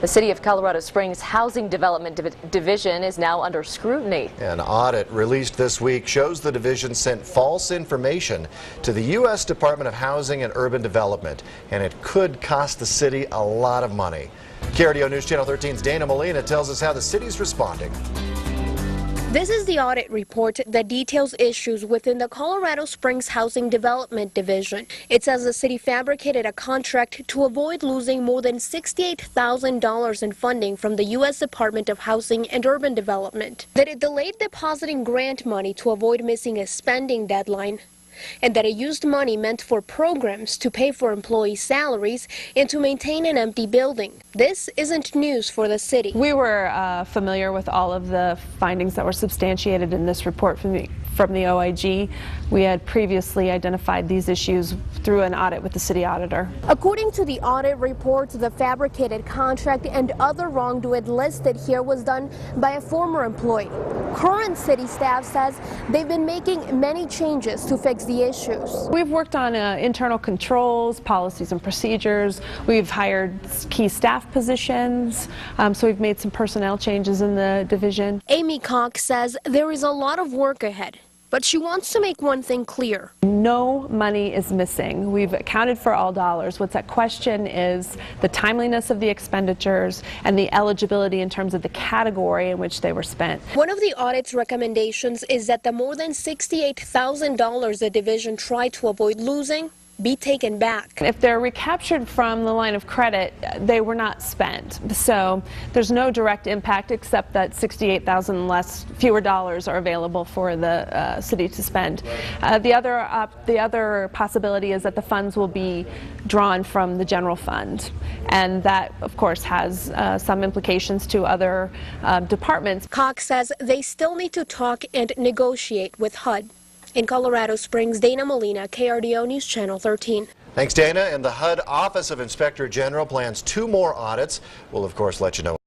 The City of Colorado Springs Housing Development Division is now under scrutiny. An audit released this week shows the division sent false information to the U.S. Department of Housing and Urban Development, and it could cost the city a lot of money. KRDO News Channel 13's Dana Molina tells us how the city's responding. This is the audit report that details issues within the Colorado Springs Housing Development Division. It says the city fabricated a contract to avoid losing more than $68,000 in funding from the U.S. Department of Housing and Urban Development, that it delayed depositing grant money to avoid missing a spending deadline, and that it used money meant for programs to pay for employee salaries and to maintain an empty building. This isn't news for the city. We were familiar with all of the findings that were substantiated in this report from the OIG. We had previously identified these issues through an audit with the city auditor. According to the audit report, the fabricated contract and other wrongdoing listed here was done by a former employee. Current city staff says they've been making many changes to fix the issues. We've worked on internal controls, policies and procedures. We've hired key staff positions, so we've made some personnel changes in the division. Amy Cox says there is a lot of work ahead, but she wants to make one thing clear. No money is missing. We've accounted for all dollars. What's at question is the timeliness of the expenditures and the eligibility in terms of the category in which they were spent. One of the audit's recommendations is that the more than $68,000 the division tried to avoid losing be taken back. If they're recaptured from the line of credit, they were not spent. So there's no direct impact except that $68,000 fewer dollars are available for the city to spend. The other possibility is that the funds will be drawn from the general fund, and that of course has some implications to other departments. Cox says they still need to talk and negotiate with HUD. In Colorado Springs, Dana Molina, KRDO News Channel 13. Thanks, Dana. And the HUD Office of Inspector General plans 2 more audits. We'll, of course, let you know.